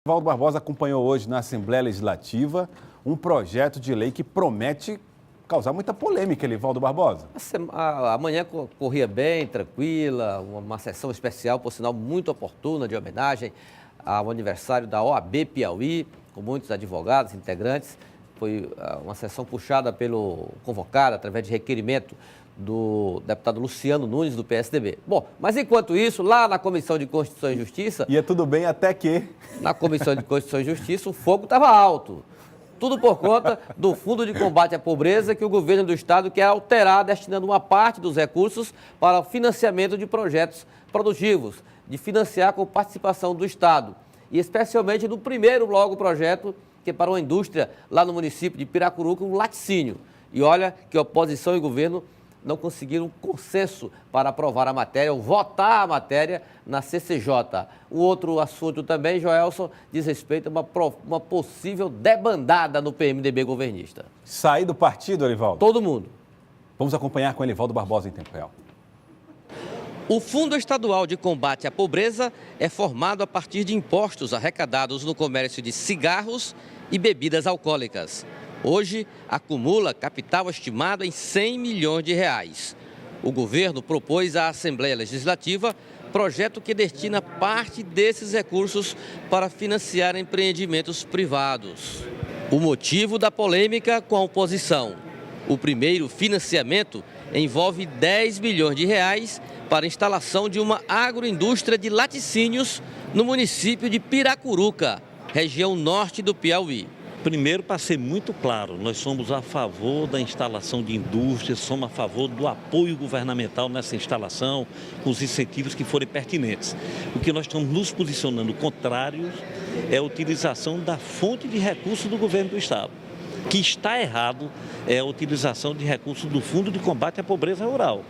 Valdo Barbosa acompanhou hoje na Assembleia Legislativa um projeto de lei que promete causar muita polêmica, Valdo Barbosa. Amanhã corria bem, tranquila, uma sessão especial, por sinal, muito oportuna, de homenagem ao aniversário da OAB Piauí, com muitos advogados, integrantes. Foi uma sessão convocada através de requerimento do deputado Luciano Nunes, do PSDB. Bom, mas enquanto isso, lá na Comissão de Constituição e Justiça... Ia tudo bem até que... Na Comissão de Constituição e Justiça, o fogo estava alto. Tudo por conta do Fundo de Combate à Pobreza que o governo do Estado quer alterar, destinando uma parte dos recursos para o financiamento de projetos produtivos, de financiar com participação do Estado. E especialmente no primeiro projeto, que é para uma indústria lá no município de Piracuruca, um laticínio. E olha que oposição e governo não conseguiram consenso para aprovar a matéria ou votar a matéria na CCJ. Um outro assunto também, Joelson, diz respeito a uma possível debandada no PMDB governista. Sair do partido, Elivaldo? Todo mundo. Vamos acompanhar com Elivaldo Barbosa em tempo real. O Fundo Estadual de Combate à Pobreza é formado a partir de impostos arrecadados no comércio de cigarros e bebidas alcoólicas. Hoje, acumula capital estimado em 100 milhões de reais. O governo propôs à Assembleia Legislativa projeto que destina parte desses recursos para financiar empreendimentos privados. O motivo da polêmica com a oposição. O primeiro financiamento envolve 10 milhões de reais para a instalação de uma agroindústria de laticínios no município de Piracuruca, região norte do Piauí. Primeiro, para ser muito claro, nós somos a favor da instalação de indústrias, somos a favor do apoio governamental nessa instalação, com os incentivos que forem pertinentes. O que nós estamos nos posicionando contrários é a utilização da fonte de recursos do governo do Estado. O que está errado é a utilização de recursos do Fundo de Combate à Pobreza Rural,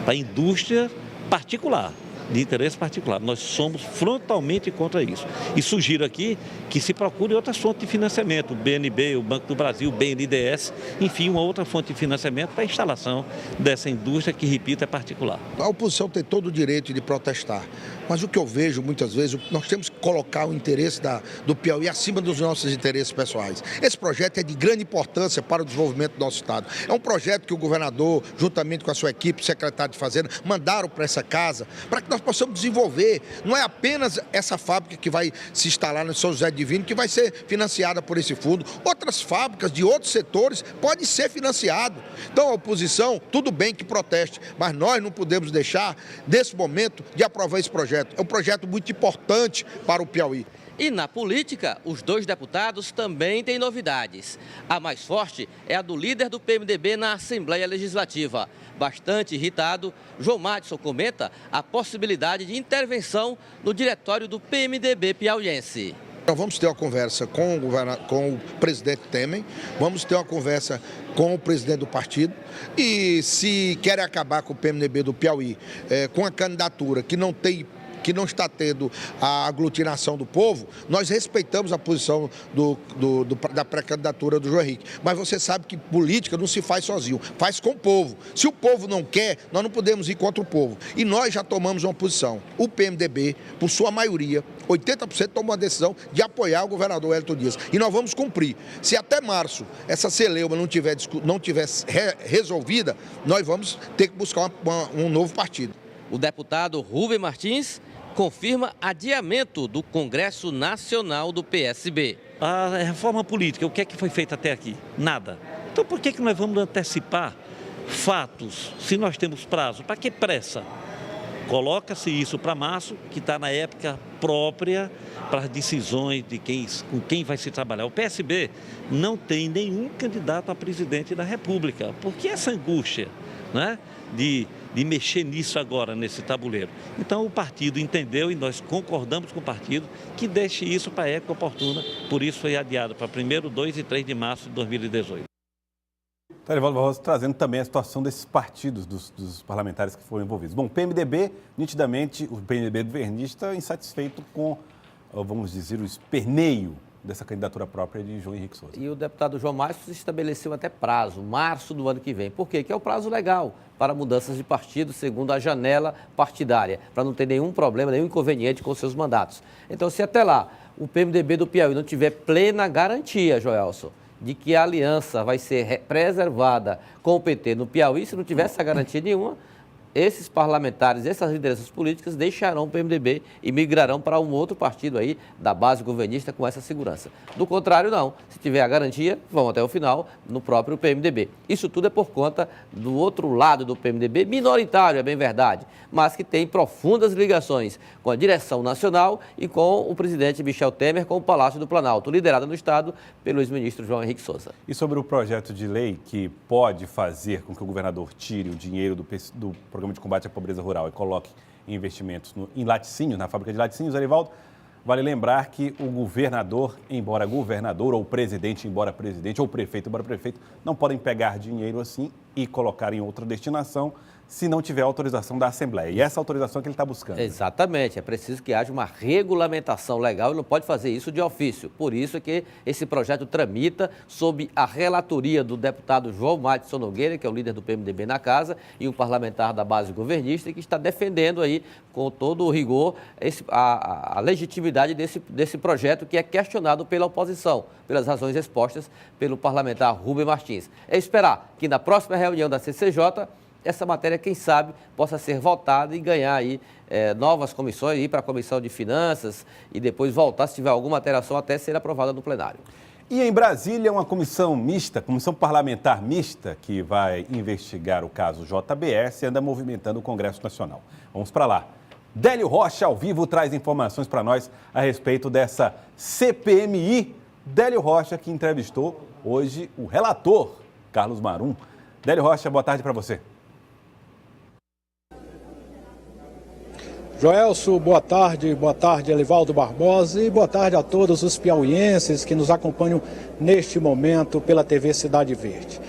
para a indústria particular, de interesse particular. Nós somos frontalmente contra isso. E sugiro aqui que se procure outras fontes de financiamento, o BNB, o Banco do Brasil, o BNDES, enfim, uma outra fonte de financiamento para a instalação dessa indústria que, repito, é particular. A oposição tem todo o direito de protestar, mas o que eu vejo muitas vezes, nós temos que colocar o interesse do Piauí acima dos nossos interesses pessoais. Esse projeto é de grande importância para o desenvolvimento do nosso Estado. É um projeto que o governador, juntamente com a sua equipe, o secretário de Fazenda, mandaram para essa casa, para que nós possamos desenvolver. Não é apenas essa fábrica que vai se instalar no São José Divino, que vai ser financiada por esse fundo. Outras fábricas de outros setores podem ser financiadas. Então a oposição, tudo bem que proteste, mas nós não podemos deixar, nesse momento, de aprovar esse projeto. É um projeto muito importante para o Piauí. E na política, os dois deputados também têm novidades. A mais forte é a do líder do PMDB na Assembleia Legislativa. Bastante irritado, João Madison comenta a possibilidade de intervenção no diretório do PMDB piauiense. Nós vamos ter uma conversa com o presidente Temer, vamos ter uma conversa com o presidente do partido e se querem acabar com o PMDB do Piauí com a candidatura que não está tendo a aglutinação do povo, nós respeitamos a posição da pré-candidatura do João Henrique. Mas você sabe que política não se faz sozinho, faz com o povo. Se o povo não quer, nós não podemos ir contra o povo. E nós já tomamos uma posição. O PMDB, por sua maioria, 80% tomou a decisão de apoiar o governador Wellington Dias. E nós vamos cumprir. Se até março essa celeuma não tiver resolvida, nós vamos ter que buscar um novo partido. O deputado Rubem Martins confirma adiamento do Congresso Nacional do PSB. A reforma política, o que é que foi feito até aqui? Nada. Então por que nós vamos antecipar fatos se nós temos prazo? Para que pressa? Coloca-se isso para março, que está na época própria para as decisões de com quem vai se trabalhar. O PSB não tem nenhum candidato a presidente da República. Por que essa angústia, né, de mexer nisso agora, nesse tabuleiro? Então o partido entendeu e nós concordamos com o partido que deixe isso para a época oportuna, por isso foi adiado para 1º, 2 e 3 de março de 2018. Elivaldo Barbosa trazendo também a situação desses partidos, dos parlamentares que foram envolvidos. Bom, PMDB, nitidamente, o PMDB governista insatisfeito com, vamos dizer, o esperneio dessa candidatura própria de João Henrique Souza. E o deputado João Madison estabeleceu até prazo, março do ano que vem. Por quê? Que é o prazo legal para mudanças de partido, segundo a janela partidária, para não ter nenhum problema, nenhum inconveniente com seus mandatos. Então, se até lá o PMDB do Piauí não tiver plena garantia, Joelson, de que a aliança vai ser preservada com o PT no Piauí, se não tiver essa garantia nenhuma, esses parlamentares, essas lideranças políticas deixarão o PMDB e migrarão para um outro partido aí da base governista com essa segurança. Do contrário, não. Se tiver a garantia, vão até o final no próprio PMDB. Isso tudo é por conta do outro lado do PMDB, minoritário, é bem verdade, mas que tem profundas ligações com a direção nacional e com o presidente Michel Temer, com o Palácio do Planalto, liderado no Estado pelo ex-ministro João Henrique Souza. E sobre o projeto de lei que pode fazer com que o governador tire o dinheiro do Programa de Combate à Pobreza Rural e coloque investimentos em laticínios, na fábrica de laticínios, Arivaldo, vale lembrar que o governador, embora governador, ou presidente, embora presidente, ou prefeito, embora prefeito, não podem pegar dinheiro assim e colocar em outra destinação se não tiver autorização da Assembleia. E essa autorização é que ele está buscando. Exatamente, é preciso que haja uma regulamentação legal e não pode fazer isso de ofício. Por isso é que esse projeto tramita sob a relatoria do deputado João Madison Nogueira, que é o líder do PMDB na casa, e um parlamentar da base governista, e que está defendendo aí, com todo o rigor, a legitimidade desse projeto que é questionado pela oposição, pelas razões expostas pelo parlamentar Rubem Martins. É esperar que na próxima reunião da CCJ, essa matéria, quem sabe, possa ser votada e ganhar aí novas comissões, ir para a Comissão de Finanças e depois voltar, se tiver alguma alteração, até ser aprovada no plenário. E em Brasília, uma comissão mista, comissão parlamentar mista, que vai investigar o caso JBS, anda movimentando o Congresso Nacional. Vamos para lá. Délio Rocha, ao vivo, traz informações para nós a respeito dessa CPMI. Délio Rocha, que entrevistou hoje o relator, Carlos Marum. Délio Rocha, boa tarde para você. Joelson, boa tarde Elivaldo Barbosa e boa tarde a todos os piauienses que nos acompanham neste momento pela TV Cidade Verde.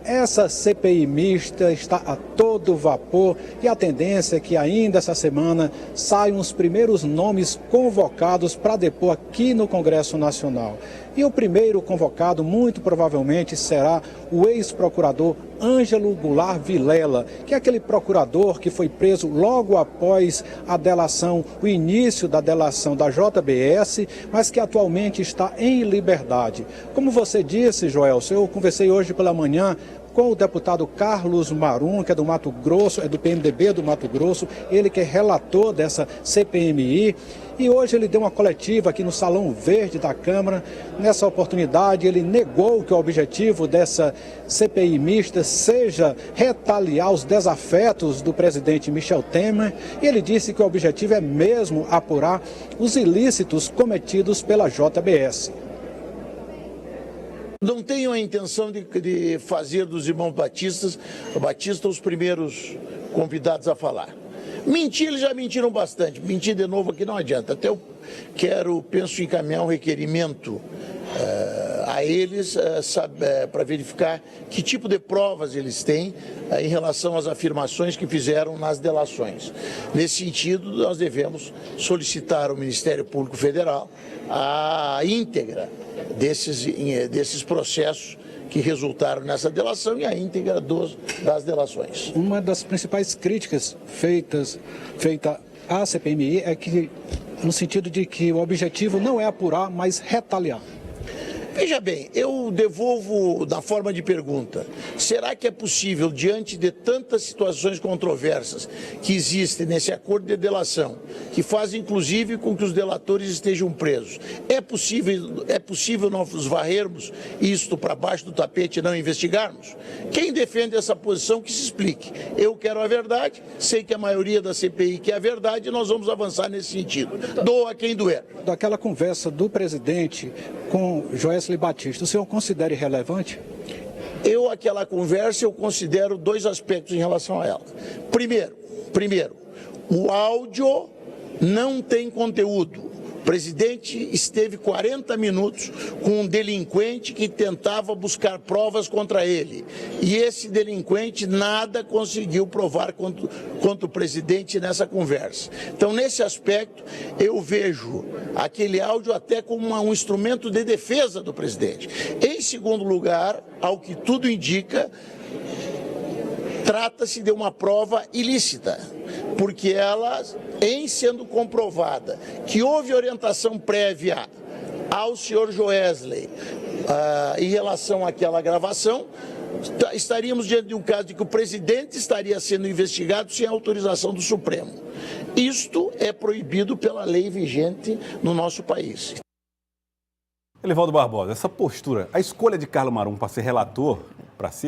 Essa CPI mista está a todo vapor e a tendência é que ainda essa semana saiam os primeiros nomes convocados para depor aqui no Congresso Nacional. E o primeiro convocado, muito provavelmente, será o ex-procurador Ângelo Goulart Vilela, que é aquele procurador que foi preso logo após a delação, o início da delação da JBS, mas que atualmente está em liberdade. Como você disse, Joelson, eu conversei hoje pela manhã com o deputado Carlos Marum, que é do Mato Grosso, é do PMDB do Mato Grosso, ele que é relator dessa CPMI, e hoje ele deu uma coletiva aqui no Salão Verde da Câmara. Nessa oportunidade, ele negou que o objetivo dessa CPI mista seja retaliar os desafetos do presidente Michel Temer, e ele disse que o objetivo é mesmo apurar os ilícitos cometidos pela JBS. Não tenho a intenção de fazer dos irmãos Batista os primeiros convidados a falar. Mentir, eles já mentiram bastante. Mentir de novo aqui não adianta. Até eu penso encaminhar um requerimento a eles para verificar que tipo de provas eles têm em relação às afirmações que fizeram nas delações. Nesse sentido, nós devemos solicitar ao Ministério Público Federal a íntegra desses processos que resultaram nessa delação e a íntegra das delações. Uma das principais críticas feita à CPMI é que, no sentido de que o objetivo não é apurar, mas retaliar. Veja bem, eu devolvo na forma de pergunta. Será que é possível, diante de tantas situações controversas que existem nesse acordo de delação, que fazem inclusive com que os delatores estejam presos, é possível nós varrermos isto para baixo do tapete e não investigarmos? Quem defende essa posição que se explique. Eu quero a verdade, sei que a maioria da CPI quer a verdade e nós vamos avançar nesse sentido. Doa quem doer. Daquela conversa do presidente com Joesley Batista, o senhor considera irrelevante? Aquela conversa, eu considero dois aspectos em relação a ela. Primeiro, o áudio não tem conteúdo. O presidente esteve 40 minutos com um delinquente que tentava buscar provas contra ele. E esse delinquente nada conseguiu provar contra o presidente nessa conversa. Então, nesse aspecto, eu vejo aquele áudio até como um instrumento de defesa do presidente. Em segundo lugar, ao que tudo indica, trata-se de uma prova ilícita. porque ela, em sendo comprovada que houve orientação prévia ao senhor Joesley em relação àquela gravação, estaríamos diante de um caso de que o presidente estaria sendo investigado sem autorização do Supremo. Isto é proibido pela lei vigente no nosso país. Elivaldo Barbosa, essa postura, a escolha de Carlos Marum para ser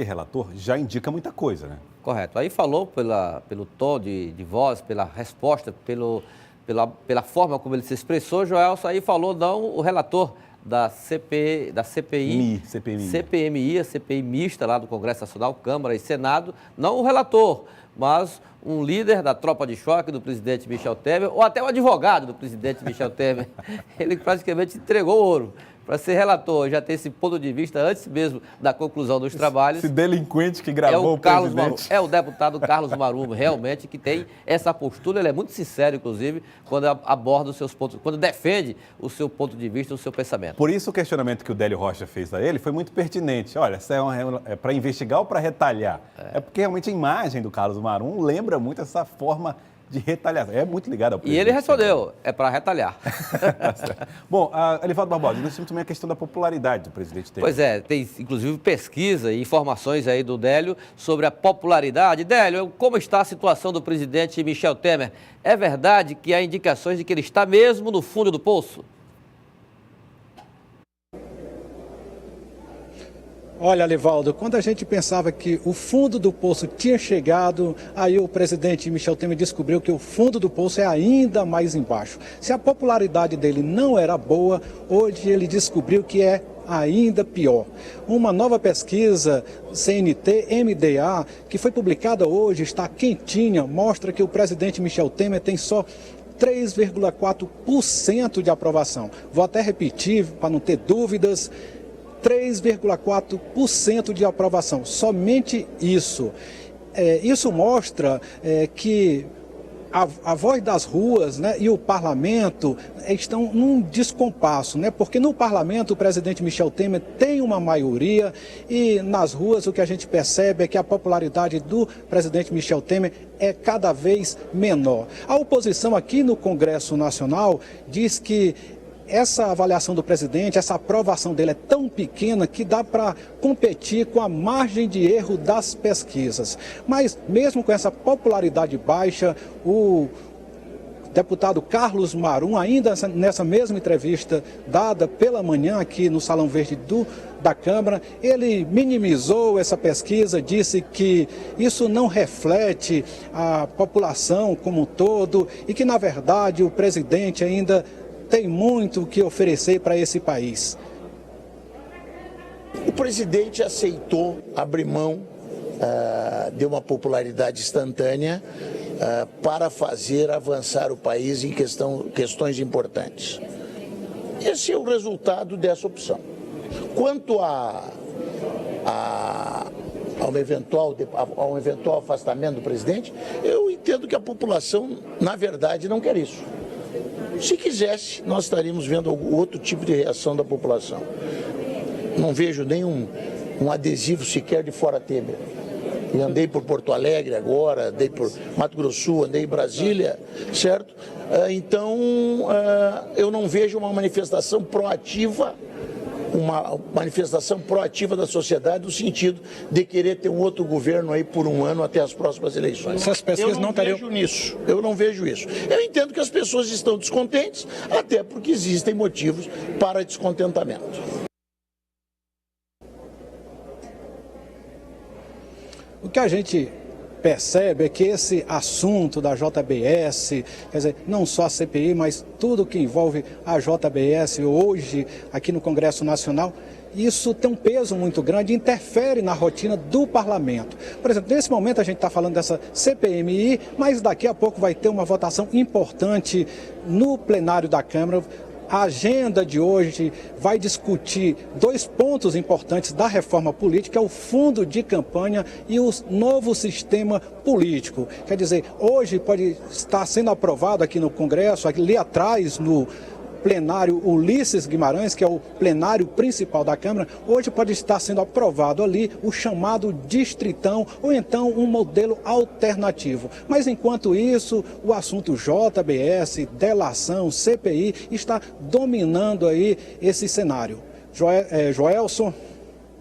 relator, já indica muita coisa, né? Correto. Aí falou pelo tom de voz, pela resposta, pela forma como ele se expressou, Joelson, aí falou não o relator da CPI, a CPI mista lá do Congresso Nacional, Câmara e Senado, não o relator, mas um líder da tropa de choque do presidente Michel Temer, ou até o advogado do presidente Michel Temer. Ele praticamente entregou ouro para ser relator, já ter esse ponto de vista antes mesmo da conclusão dos trabalhos. Esse delinquente que gravou o presidente. Marum, é o deputado Carlos Marum, realmente, que tem essa postura. Ele é muito sincero, inclusive, quando aborda os seus pontos, quando defende o seu ponto de vista, o seu pensamento. Por isso o questionamento que o Délio Rocha fez a ele foi muito pertinente. Olha, isso é para investigar ou para retalhar? É porque realmente a imagem do Carlos Marum lembra muito essa forma de retaliação. É muito ligado ao presidente. E ele respondeu, é para retalhar. Bom, Elivaldo Barbosa, nós temos também a questão da popularidade do presidente Temer. Pois é, tem inclusive pesquisa e informações aí do Délio sobre a popularidade. Délio, como está a situação do presidente Michel Temer? É verdade que há indicações de que ele está mesmo no fundo do poço? Olha, Elivaldo, quando a gente pensava que o fundo do poço tinha chegado, aí o presidente Michel Temer descobriu que o fundo do poço é ainda mais embaixo. Se a popularidade dele não era boa, hoje ele descobriu que é ainda pior. Uma nova pesquisa CNT-MDA, que foi publicada hoje, está quentinha, mostra que o presidente Michel Temer tem só 3,4% de aprovação. Vou até repetir, para não ter dúvidas, 3,4% de aprovação, somente isso. Isso mostra que a voz das ruas, né, e o parlamento estão num descompasso, né, porque no parlamento o presidente Michel Temer tem uma maioria e nas ruas o que a gente percebe é que a popularidade do presidente Michel Temer é cada vez menor. A oposição aqui no Congresso Nacional diz que essa avaliação do presidente, essa aprovação dele é tão pequena que dá para competir com a margem de erro das pesquisas. Mas mesmo com essa popularidade baixa, o deputado Carlos Marum, ainda nessa mesma entrevista dada pela manhã aqui no Salão Verde da Câmara, ele minimizou essa pesquisa, disse que isso não reflete a população como um todo e que, na verdade, o presidente ainda tem muito o que oferecer para esse país. O presidente aceitou abrir mão de uma popularidade instantânea para fazer avançar o país em questões importantes. Esse é o resultado dessa opção. Quanto a um eventual afastamento do presidente, eu entendo que a população, na verdade, não quer isso. Se quisesse, nós estaríamos vendo outro tipo de reação da população. Não vejo nenhum adesivo sequer de fora Temer. Eu andei por Porto Alegre agora, andei por Mato Grosso do Sul, andei em Brasília, certo? Então, eu não vejo uma manifestação proativa da sociedade no sentido de querer ter um outro governo aí por um ano até as próximas eleições. Essas pesquisas eu não vejo isso. Eu entendo que as pessoas estão descontentes, até porque existem motivos para descontentamento. O que a gente percebe é que esse assunto da JBS, quer dizer, não só a CPI, mas tudo que envolve a JBS hoje aqui no Congresso Nacional, isso tem um peso muito grande e interfere na rotina do parlamento. Por exemplo, nesse momento a gente está falando dessa CPMI, mas daqui a pouco vai ter uma votação importante no plenário da Câmara. A agenda de hoje vai discutir dois pontos importantes da reforma política, é o fundo de campanha e o novo sistema político. Quer dizer, hoje pode estar sendo aprovado aqui no Congresso, ali atrás no plenário Ulisses Guimarães, que é o plenário principal da Câmara, hoje pode estar sendo aprovado ali o chamado distritão ou então um modelo alternativo. Mas enquanto isso, o assunto JBS, delação, CPI está dominando aí esse cenário. Joelson.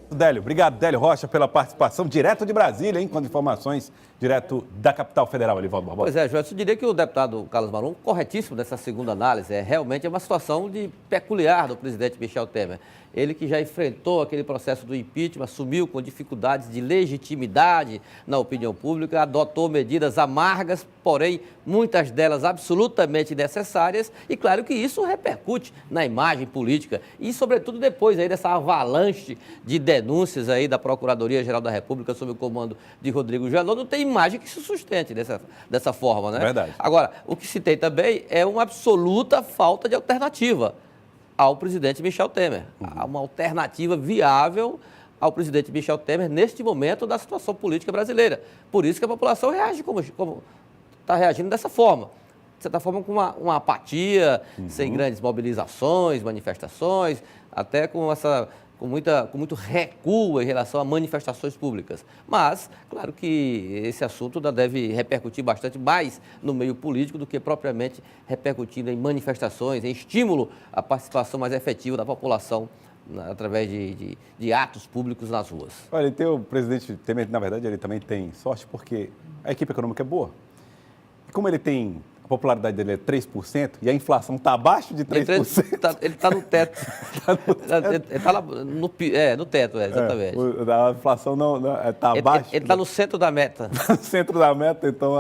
Délio, obrigado, Délio Rocha, pela participação direto de Brasília, hein, com as informações direto da capital federal, Elivaldo Barbosa. Pois é, Joelson, eu diria que o deputado Carlos Marum, corretíssimo nessa segunda análise, realmente é uma situação peculiar do presidente Michel Temer. Ele que já enfrentou aquele processo do impeachment, assumiu com dificuldades de legitimidade na opinião pública, adotou medidas amargas, porém muitas delas absolutamente necessárias, e claro que isso repercute na imagem política e sobretudo depois aí dessa avalanche de denúncias aí da Procuradoria-Geral da República sob o comando de Rodrigo Janot, não tem imagem que se sustente dessa forma, né? Verdade. Agora, o que se tem também é uma absoluta falta de alternativa ao presidente Michel Temer. Há uma alternativa viável ao presidente Michel Temer neste momento da situação política brasileira. Por isso que a população reage como está reagindo dessa forma. De certa forma, com uma apatia, sem grandes mobilizações, manifestações, até com muito recuo em relação a manifestações públicas. Mas, claro que esse assunto ainda deve repercutir bastante mais no meio político do que propriamente repercutindo em manifestações, em estímulo à participação mais efetiva da população através de atos públicos nas ruas. Olha, o presidente Temer, na verdade, ele também tem sorte porque a equipe econômica é boa. E como ele tem... A popularidade dele é 3% e a inflação está abaixo de 3%. Ele está no teto. Ele está no teto, exatamente. A inflação não está abaixo. Ele está no centro da meta. No centro da meta, então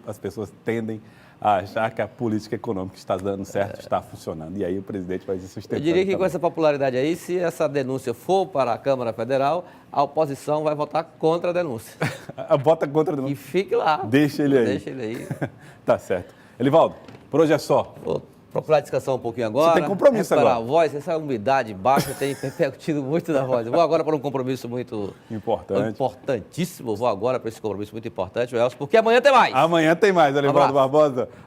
as pessoas tendem a achar que a política econômica está dando certo, está funcionando. E aí o presidente vai se sustentar. Eu diria que também. com essa popularidade aí, se essa denúncia for para a Câmara Federal, a oposição vai votar contra a denúncia. Vota contra a denúncia. E fique lá. Deixa ele aí. Deixa ele aí. Tá certo. Elivaldo, por hoje é só. Vou procurar descansar um pouquinho agora. Você tem compromisso agora. A voz, essa umidade baixa tem repercutido muito na voz. Eu vou agora para um compromisso muito importantíssimo. Vou agora para esse compromisso muito importante, Elcio, porque amanhã tem mais. Amanhã tem mais, Elivaldo Barbosa.